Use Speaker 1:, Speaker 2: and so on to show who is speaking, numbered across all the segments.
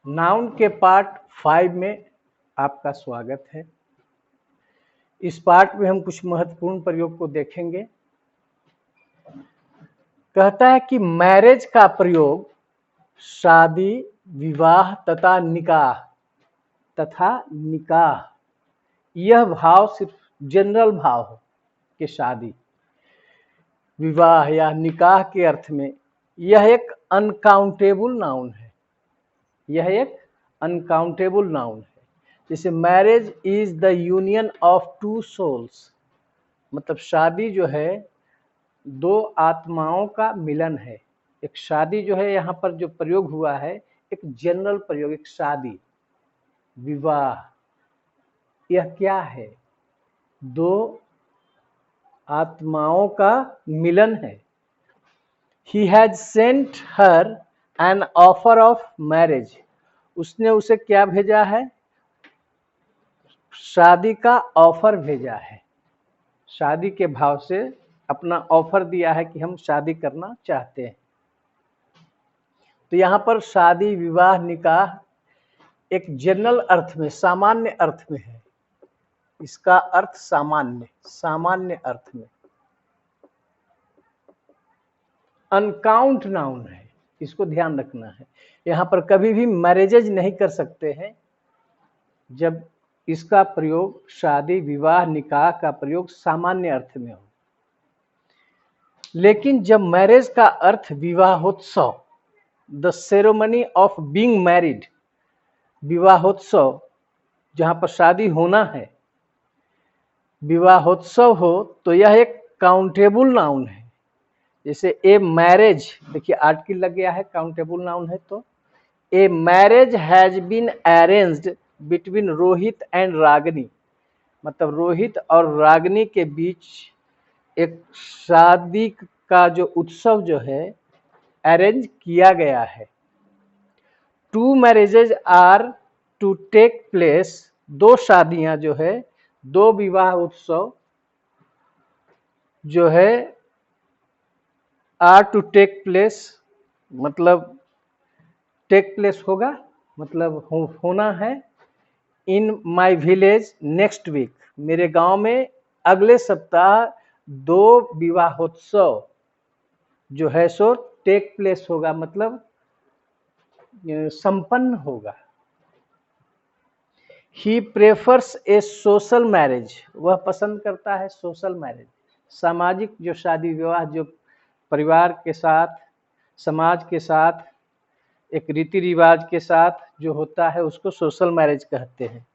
Speaker 1: Noun के part 5 में आपका स्वागत है। इस पार्ट में हम कुछ महत्वपूर्ण प्रयोग को देखेंगे। कहता है कि मैरिज का प्रयोग शादी, विवाह तथा निकाह यह भाव सिर्फ जनरल भाव हो कि शादी, विवाह या निकाह के अर्थ में यह एक अनकाउंटेबल नाउन है। यह एक अनकाउंटेबल नाउन है। जैसे marriage is the union of two souls, मतलब शादी जो है दो आत्माओं का मिलन है। एक शादी जो है यहाँ पर जो प्रयोग हुआ है एक जनरल प्रयोग, एक शादी, विवाह, यह क्या है? दो आत्माओं का मिलन है। He had sent her an offer of marriage. उसने उसे क्या भेजा है? शादी का ऑफर भेजा है। शादी के भाव से अपना ऑफर दिया है कि हम शादी करना चाहते हैं। तो यहाँ पर शादी, विवाह, निकाह एक जनरल अर्थ में, सामान्य अर्थ में है। इसका अर्थ सामान्य अर्थ में। अनकाउंट नाउन है, इसको ध्यान रखना है। यहाँ पर कभी भी मैरिजेज नहीं कर सकते हैं जब इसका प्रयोग शादी, विवाह, निकाह का प्रयोग सामान्य अर्थ में हो। लेकिन जब मैरिज का अर्थ विवाहोत्सव, the ceremony of being married, विवाहोत्सव जहाँ पर शादी होना है, विवाहोत्सव हो, तो यह एक काउंटेबल नाउन है। जैसे ए मैरिज, देखिए आर्टिकल लग गया है, काउंटेबल नाउन है। तो a marriage has been arranged between Rohit and Ragini, मतलब रोहित और रागिनी के बीच एक शादी का जो उत्सव जो है अरेंज किया गया है। Two marriages are to take place, दो शादियां जो है, दो विवाह उत्सव जो है आर टू टेक प्लेस, मतलब टेक प्लेस होगा, मतलब होना है। In my village next week, मेरे गांव में अगले सप्ताह दो विवाहोत्सव जो है सो टेक प्लेस होगा, मतलब संपन्न होगा। ही प्रेफर्स ए सोशल मैरिज, वह पसंद करता है सोशल मैरिज, सामाजिक जो शादी विवाह जो परिवार के साथ, समाज के साथ, एक रीति रिवाज के साथ जो होता है उसको सोशल मैरिज कहते हैं।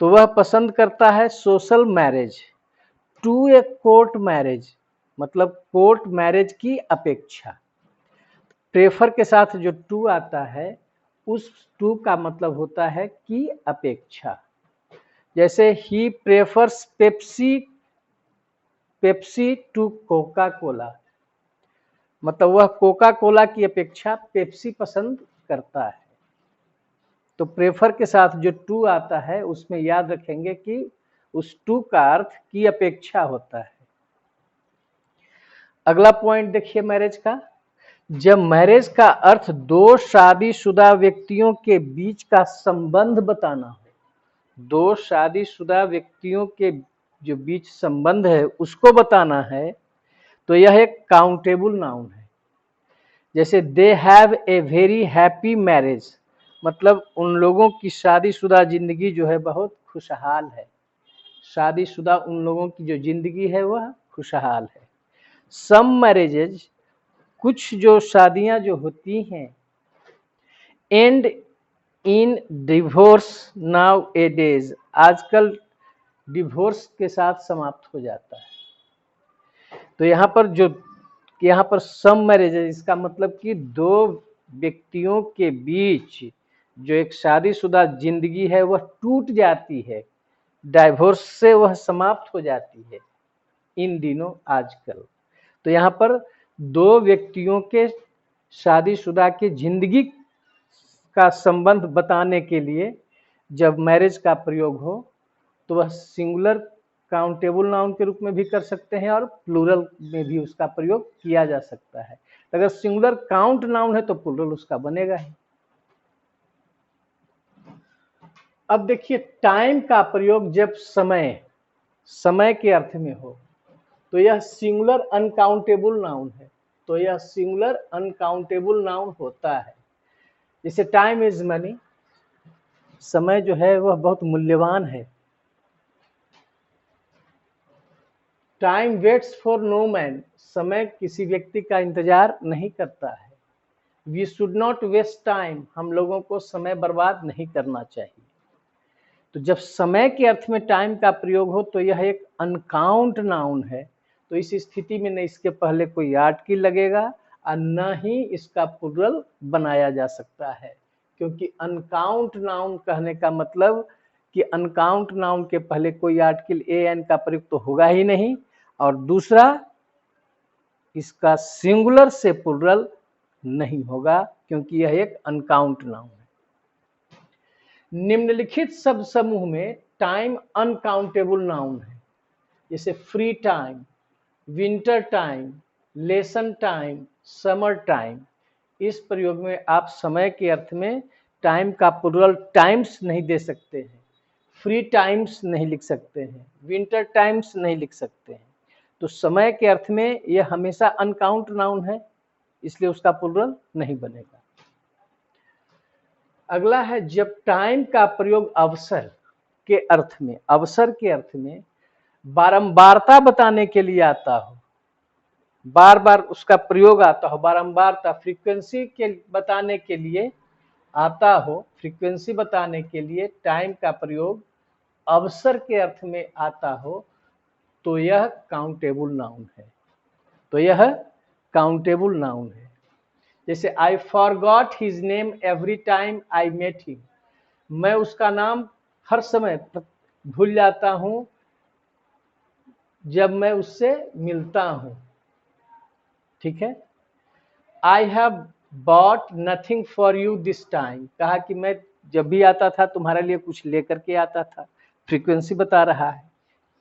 Speaker 1: तो वह पसंद करता है social marriage to a court marriage, मतलब कोर्ट मैरिज की अपेक्षा। प्रेफर के साथ जो टू आता है उस टू का मतलब होता है की अपेक्षा। जैसे ही prefers Pepsi to Coca Cola, मतलब वह कोका कोला की अपेक्षा पेप्सी पसंद करता है। तो प्रेफर के साथ जो टू आता है उसमें याद रखेंगे कि उस टू का अर्थ की अपेक्षा होता है। अगला पॉइंट देखिए मैरिज का। जब मैरिज का अर्थ दो शादीशुदा व्यक्तियों के बीच का संबंध बताना हो, दो शादीशुदा व्यक्तियों के जो बीच संबंध है उसको बताना है, तो यह एक काउंटेबल नाउन है। जैसे they have a very happy marriage, मतलब उन लोगों की शादीशुदा जिंदगी जो है बहुत खुशहाल है। शादीशुदा उन लोगों की जो जिंदगी है वह खुशहाल है। सम मैरिजेज, कुछ जो शादियां जो होती हैं, and in divorce now A days, आजकल डिवोर्स के साथ समाप्त हो जाता है। तो यहाँ पर सम मैरिज है, इसका मतलब कि दो व्यक्तियों के बीच जो एक शादीशुदा जिंदगी है वह टूट जाती है, डाइवोर्स से वह समाप्त हो जाती है इन दिनों आजकल। तो यहाँ पर दो व्यक्तियों के शादीशुदा की जिंदगी का संबंध बताने के लिए जब मैरिज का प्रयोग हो तो वह सिंगुलर काउंटेबल नाउन के रूप में भी कर सकते हैं और प्लूरल में भी उसका प्रयोग किया जा सकता है। अगर सिंगुलर काउंट नाउन है तो प्लूरल उसका बनेगा ही। अब देखिए, टाइम का प्रयोग जब समय के अर्थ में हो तो यह सिंगुलर अनकाउंटेबल नाउन है, तो यह सिंगुलर अनकाउंटेबल नाउन होता है। जैसे टाइम इज मनी, समय जो है वह बहुत मूल्यवान है। Time waits for no man, समय किसी व्यक्ति का इंतजार नहीं करता है। We should not waste time, हम लोगों को समय बर्बाद नहीं करना चाहिए। तो जब समय के अर्थ में टाइम का प्रयोग हो तो यह एक अनकाउंट नाउन है, तो इस स्थिति में न इसके पहले कोई आर्टिकल लगेगा और न ही इसका प्लूरल बनाया जा सकता है, क्योंकि अनकाउंट नाउन कहने का मतलब कि अनकाउंट नाउन के पहले कोई आर्टिकल ए एन का प्रयोग तो होगा ही नहीं, और दूसरा इसका सिंगुलर से प्लूरल नहीं होगा, क्योंकि यह एक अनकाउंट नाउन है। निम्नलिखित शब्द समूह में टाइम अनकाउंटेबल नाउन है, जैसे free time, winter time, lesson time, summer time. इस प्रयोग में आप समय के अर्थ में टाइम का प्लूरल टाइम्स नहीं दे सकते हैं, फ्री टाइम्स नहीं लिख सकते हैं, विंटर टाइम्स नहीं लिख सकते हैं। तो समय के अर्थ में यह हमेशा अनकाउंट नाउन है, इसलिए उसका प्लूरल नहीं बनेगा। अगला है, जब टाइम का प्रयोग अवसर के अर्थ में बारंबारता बताने के लिए आता हो, बार बार उसका प्रयोग आता हो, बारंबारता फ्रीक्वेंसी के बताने के लिए आता हो, फ्रीक्वेंसी बताने के लिए टाइम का प्रयोग अवसर के अर्थ में आता हो, तो यह काउंटेबल नाउन है, तो यह काउंटेबल नाउन है। जैसे I forgot his name every time I met him, मैं उसका नाम हर समय भूल जाता हूं जब मैं उससे मिलता हूं। ठीक है। I have bought nothing for you this time, कहा कि मैं जब भी आता था तुम्हारे लिए कुछ लेकर के आता था, फ्रीक्वेंसी बता रहा है।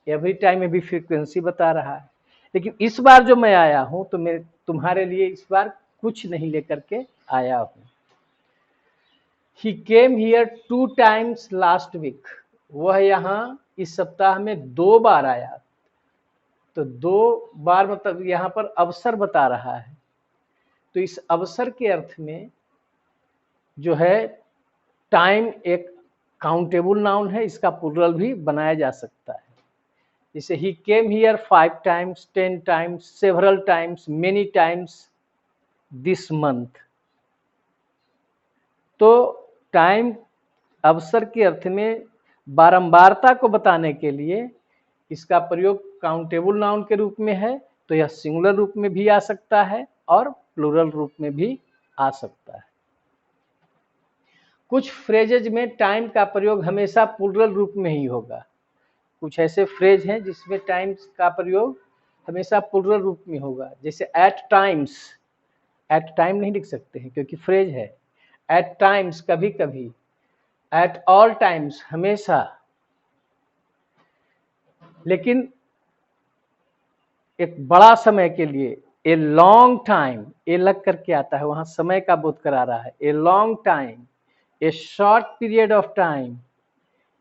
Speaker 1: एवरी टाइम में भी फ्रीक्वेंसी बता रहा है, लेकिन इस बार जो मैं आया हूं तो मैं तुम्हारे लिए इस बार कुछ नहीं लेकर के आया हूं। He came here 2 times last week, वह यहाँ इस सप्ताह में 2 बार आया, तो 2 बार मतलब यहाँ पर अवसर बता रहा है, तो इस अवसर के अर्थ में जो है टाइम एक काउंटेबल नाउन है, इसका प्लूरल भी बनाया जा सकता है। जैसे he came here 5 times, 10 times, several times, many times this month। तो टाइम अवसर के अर्थ में बारंबारता को बताने के लिए इसका प्रयोग काउंटेबल नाउन के रूप में है, तो यह सिंगुलर रूप में भी आ सकता है और प्लूरल रूप में भी आ सकता है। कुछ फ्रेजेज में टाइम का प्रयोग हमेशा प्लूरल रूप में ही होगा, कुछ ऐसे फ्रेज हैं जिसमें टाइम का प्रयोग हमेशा प्लूरल रूप में होगा। जैसे एट टाइम्स, एट टाइम नहीं लिख सकते हैं क्योंकि फ्रेज है। एट टाइम्स कभी कभी, एट ऑल टाइम्स हमेशा, लेकिन एक बड़ा समय के लिए ए लॉन्ग टाइम, ए लग करके आता है, वहां समय का बोध करा रहा है। A long time, A short period of time,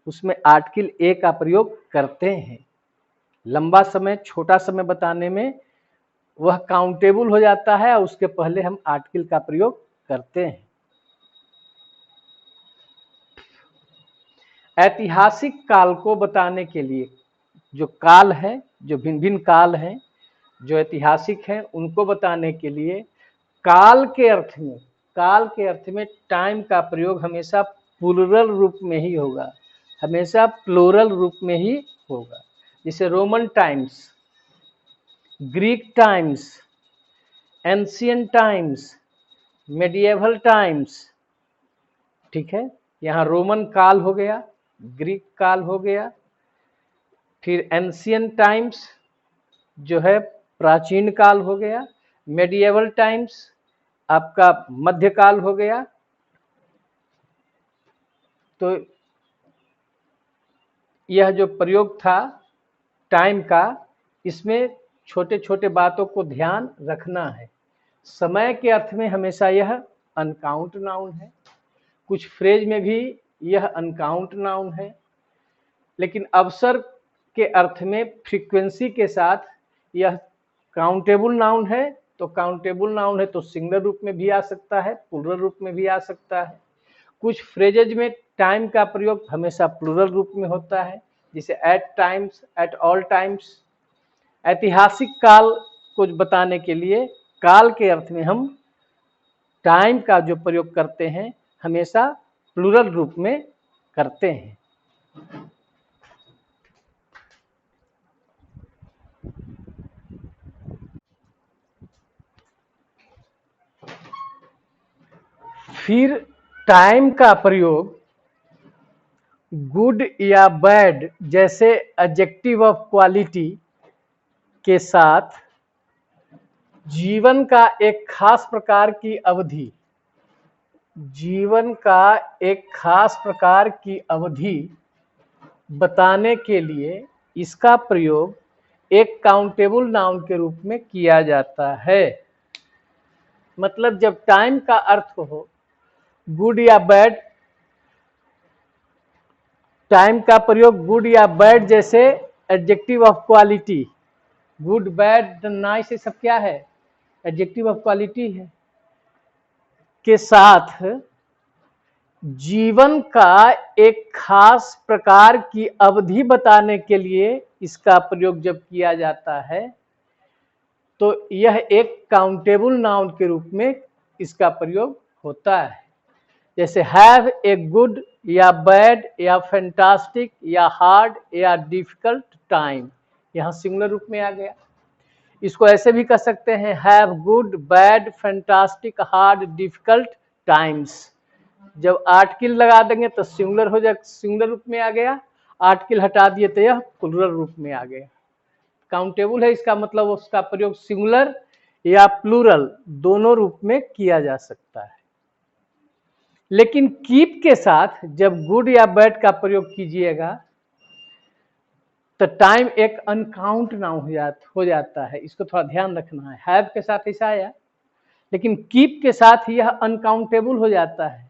Speaker 1: उसमें आर्टिकल ए का प्रयोग करते हैं। लंबा समय, छोटा समय बताने में वह काउंटेबल हो जाता है और उसके पहले हम आर्टिकल का प्रयोग करते हैं। ऐतिहासिक काल को बताने के लिए, जो काल है, जो भिन्न भिन्न काल हैं, जो ऐतिहासिक हैं, उनको बताने के लिए काल के अर्थ में टाइम का प्रयोग हमेशा प्लूरल रूप में ही होगा, हमेशा प्लूरल रूप में ही होगा। जैसे Roman times, Greek times, ancient times, medieval times. ठीक है, यहाँ रोमन काल हो गया, ग्रीक काल हो गया, फिर एंशिएंट टाइम्स जो है प्राचीन काल हो गया, मेडिएवल टाइम्स आपका मध्यकाल हो गया। तो यह जो प्रयोग था टाइम का, इसमें छोटे छोटे बातों को ध्यान रखना है। समय के अर्थ में हमेशा यह अनकाउंट नाउन है। कुछ फ्रेज में भी यह अनकाउंट नाउन है। लेकिन अवसर के अर्थ में फ्रीक्वेंसी के साथ यह काउंटेबल नाउन है। तो काउंटेबल नाउन है तो सिंगुलर रूप में भी आ सकता है, प्लूरल रूप में भी आ सकता है। कुछ फ्रेजेज में टाइम का प्रयोग हमेशा प्लूरल रूप में होता है, जैसे at times, at all times. ऐतिहासिक काल को बताने के लिए काल के अर्थ में हम टाइम का जो प्रयोग करते हैं हमेशा प्लूरल रूप में करते हैं। फिर टाइम का प्रयोग गुड या बैड जैसे एडजेक्टिव ऑफ क्वालिटी के साथ जीवन का एक खास प्रकार की अवधि, जीवन का एक खास प्रकार की अवधि बताने के लिए इसका प्रयोग एक काउंटेबल नाउन के रूप में किया जाता है। मतलब जब टाइम का अर्थ हो गुड या बैड, टाइम का प्रयोग गुड या बैड जैसे adjective of quality, good bad nice, ये सब क्या है? एडजेक्टिव ऑफ क्वालिटी है, के साथ जीवन का एक खास प्रकार की अवधि बताने के लिए इसका प्रयोग जब किया जाता है तो यह एक काउंटेबल नाउन के रूप में इसका प्रयोग होता है। जैसे हैव ए गुड या बैड या फैंटास्टिक या हार्ड या डिफिकल्ट टाइम, यहाँ सिंगुलर रूप में आ गया। इसको ऐसे भी कह सकते हैं have good bad fantastic hard difficult times. जब आर्टिकल लगा देंगे तो सिंगुलर हो जाए, सिंगुलर रूप में आ गया। आर्टिकल हटा दिए तो यह प्लूरल रूप में आ गया। काउंटेबल है, इसका मतलब उसका प्रयोग सिंगुलर या प्लूरल दोनों रूप में किया जा सकता है। लेकिन कीप के साथ जब गुड या बैड का प्रयोग कीजिएगा तो टाइम एक अनकाउंट नाउन हो जाता है। इसको थोड़ा ध्यान रखना है। हैव के साथ ऐसा आया, लेकिन कीप के साथ यह अनकाउंटेबल हो जाता है।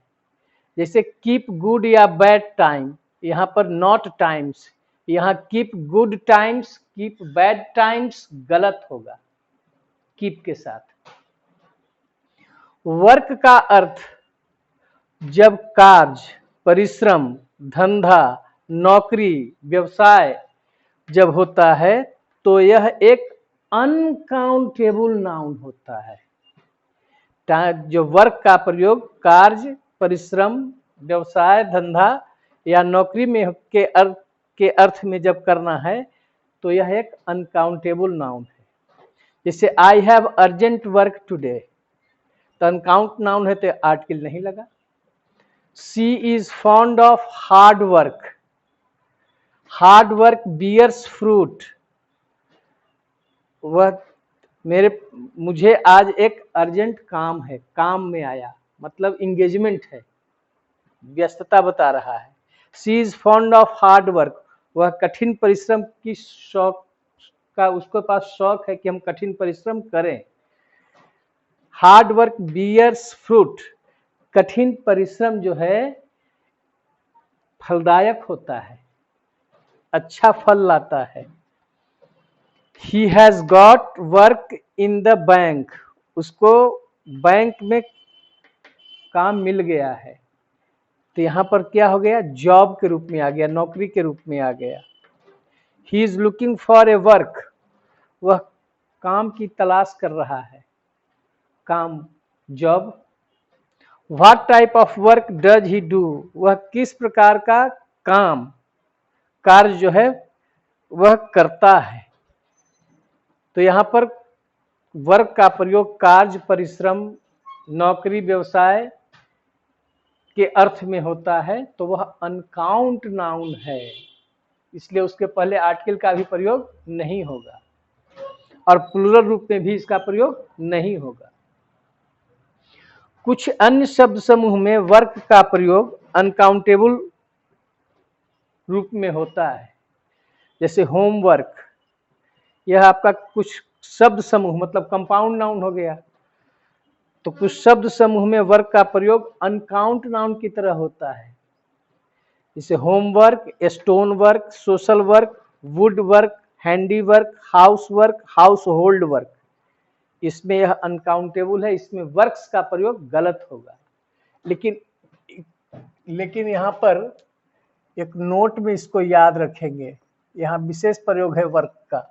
Speaker 1: जैसे कीप गुड या बैड टाइम, यहाँ पर नॉट टाइम्स, यहाँ keep good times keep bad times गलत होगा कीप के साथ। वर्क का अर्थ जब कार्य, परिश्रम, धंधा, नौकरी, व्यवसाय जब होता है तो यह एक अनकाउंटेबल नाउन होता है। जो वर्क का प्रयोग कार्य, परिश्रम, व्यवसाय, धंधा या नौकरी में के अर्थ में जब करना है तो यह एक अनकाउंटेबल नाउन है। जैसे I have urgent work today, तो अनकाउंट नाउन है तो आर्टिकल नहीं लगा। She is fond of hard work, hard work bears fruit, वह मुझे आज एक अर्जेंट काम है, काम में आया, मतलब इंगेजमेंट है, व्यस्तता बता रहा है। She is fond of hard work, वह कठिन परिश्रम की शौक का, उसके पास शौक है कि हम कठिन परिश्रम करें। हार्ड वर्क बियर्स फ्रूट, कठिन परिश्रम जो है फलदायक होता है, अच्छा फल लाता है। He has got work in the bank, उसको बैंक में काम मिल गया है। तो यहाँ पर क्या हो गया? जॉब के रूप में आ गया, नौकरी के रूप में आ गया। He is looking for a work, वह काम की तलाश कर रहा है, काम, job. What type of work does he do, वह किस प्रकार का काम, कार्य जो है वह करता है। तो यहाँ पर वर्क का प्रयोग कार्य, परिश्रम, नौकरी, व्यवसाय के अर्थ में होता है, तो वह अनकाउंट नाउन है, इसलिए उसके पहले आर्टिकल का भी प्रयोग नहीं होगा और प्लूरल रूप में भी इसका प्रयोग नहीं होगा। कुछ अन्य शब्द समूह में वर्क का प्रयोग अनकाउंटेबल रूप में होता है, जैसे होमवर्क, यह आपका कुछ शब्द समूह मतलब कंपाउंड नाउन हो गया। तो कुछ शब्द समूह में वर्क का प्रयोग अनकाउंट नाउन की तरह होता है, जैसे homework, stone work, social work, would work, handy work, house work, house hold work. इसमें यह अनकाउंटेबल है, इसमें वर्क्स का प्रयोग गलत होगा। लेकिन यहाँ पर एक नोट में इसको याद रखेंगे, यहाँ विशेष प्रयोग है वर्क का।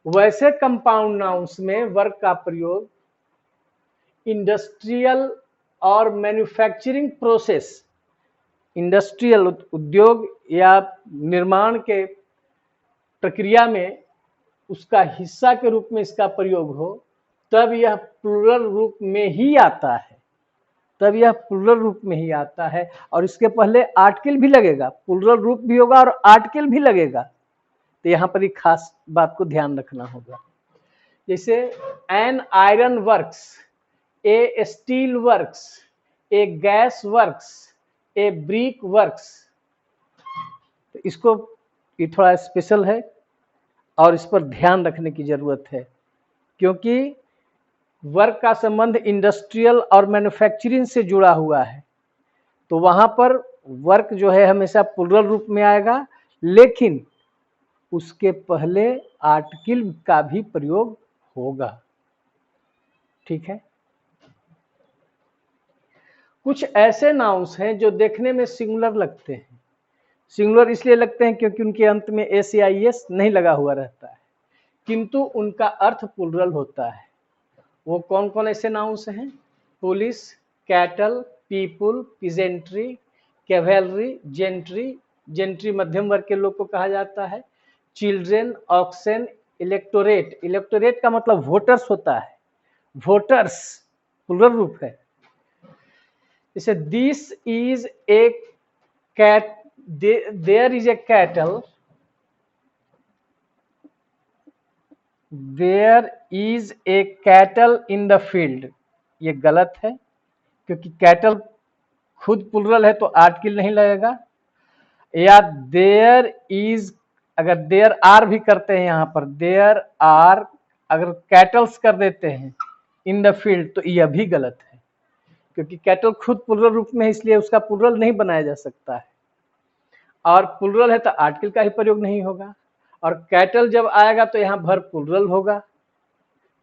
Speaker 1: वैसे कंपाउंड नाउन्स में वर्क का प्रयोग इंडस्ट्रियल और मैन्युफैक्चरिंग प्रोसेस, इंडस्ट्रियल उद्योग या निर्माण के प्रक्रिया में उसका हिस्सा के रूप में इसका प्रयोग हो, तब यह प्लूरल रूप में ही आता है, तब यह प्लूरल रूप में ही आता है। और इसके पहले आर्टिकल भी लगेगा, प्लूरल रूप भी होगा और आर्टिकल भी लगेगा। तो यहाँ पर एक खास बात को ध्यान रखना होगा। जैसे an iron works, A steel works, A gas works, A brick works. तो इसको ये थोड़ा स्पेशल है और इस पर ध्यान रखने की जरूरत है, क्योंकि वर्क का संबंध इंडस्ट्रियल और मैन्युफैक्चरिंग से जुड़ा हुआ है। तो वहां पर वर्क जो है हमेशा प्लूरल रूप में आएगा, लेकिन उसके पहले आर्टिकल का भी प्रयोग होगा। ठीक है। कुछ ऐसे नाउन्स हैं जो देखने में सिंगुलर लगते हैं। सिंगुलर इसलिए लगते हैं क्योंकि उनके अंत में एस या एस नहीं लगा हुआ रहता है, किंतु उनका अर्थ प्लूरल होता है। वो कौन कौन ऐसे नाउन्स हैं? Police, cattle, people, peasantry, cavalry, gentry, gentry मध्यम वर्ग के लोग को कहा जाता है, चिल्ड्रेन, ऑक्सन, इलेक्टोरेट। इलेक्टोरेट का मतलब वोटर्स होता है, वोटर्स प्लूरल रूप है। जैसे this is a cat, there is a cattle, there is a cattle in the field. ये गलत है, क्योंकि कैटल खुद प्लूरल है तो आर्टिकल नहीं लगेगा। या देयर इज, अगर देयर आर भी करते हैं यहाँ पर, देयर आर अगर कैटल्स कर देते हैं इन द फील्ड, तो यह भी गलत है, क्योंकि कैटल खुद प्लूरल रूप में है, इसलिए उसका प्लूरल नहीं बनाया जा सकता है। और प्लूरल है तो आर्टिकल का ही प्रयोग नहीं होगा, और कैटल जब आएगा तो यहाँ भर प्लूरल होगा।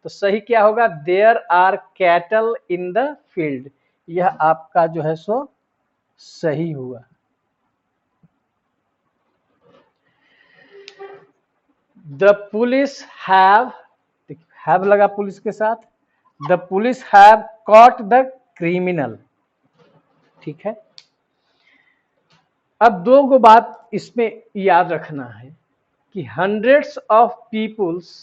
Speaker 1: तो सही क्या होगा? There are cattle in the field. यह आपका जो है सो सही हुआ। द पुलिस हैव लगा पुलिस के साथ, the police have caught the criminal. ठीक है। अब दो गो बात इसमें याद रखना है कि hundreds of peoples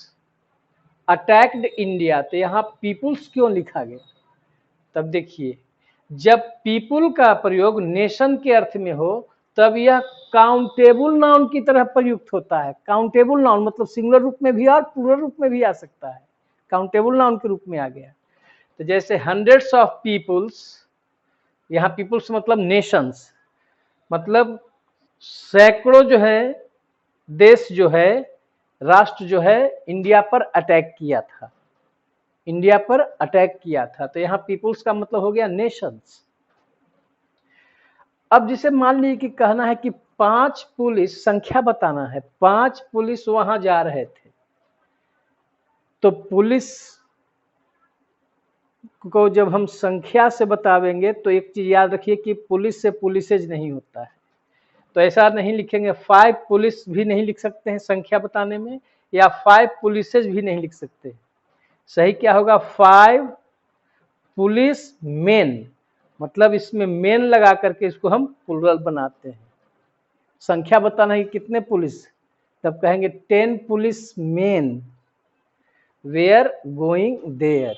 Speaker 1: attacked India. तो यहाँ पीपुल्स क्यों लिखा गया? तब देखिए, जब पीपुल का प्रयोग नेशन के अर्थ में हो, तब यह काउंटेबल नाउन की तरह प्रयुक्त होता है। काउंटेबल नाउन मतलब सिंगुलर रूप में भी और प्लूरल रूप में भी आ सकता है, काउंटेबल नाउन के रूप में आ गया। तो जैसे हंड्रेड्स ऑफ पीपुल्स, यहाँ पीपुल्स मतलब नेशंस, मतलब सैकड़ों जो है देश जो है, राष्ट्र जो है इंडिया पर अटैक किया था, इंडिया पर अटैक किया था। तो यहाँ पीपुल्स का मतलब हो गया नेशंस। अब जिसे मान लीजिए कि कहना है कि 5 पुलिस, संख्या बताना है, 5 पुलिस वहां जा रहे थे, तो पुलिस को जब हम संख्या से बतावेंगे तो एक चीज याद रखिए कि पुलिस से पुलिसेज नहीं होता है। तो ऐसा नहीं लिखेंगे, 5 पुलिस भी नहीं लिख सकते हैं संख्या बताने में, या 5 पुलिसेज भी नहीं लिख सकते। सही क्या होगा? 5 पुलिस मेन, मतलब इसमें मेन लगा करके इसको हम प्लूरल बनाते हैं। संख्या बताना है कितने पुलिस, तब कहेंगे 10 police men were going there.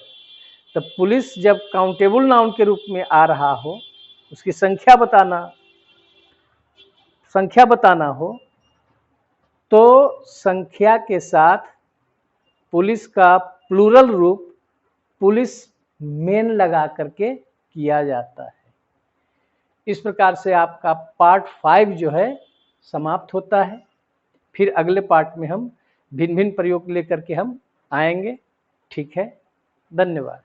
Speaker 1: तब पुलिस जब काउंटेबल नाउन के रूप में आ रहा हो, उसकी संख्या बताना हो, तो संख्या के साथ पुलिस का प्लूरल रूप पुलिस मेन लगा करके किया जाता है। इस प्रकार से आपका पार्ट 5 जो है समाप्त होता है। फिर अगले पार्ट में हम भिन्न भिन्न प्रयोग लेकर के हम आएंगे। ठीक है, धन्यवाद।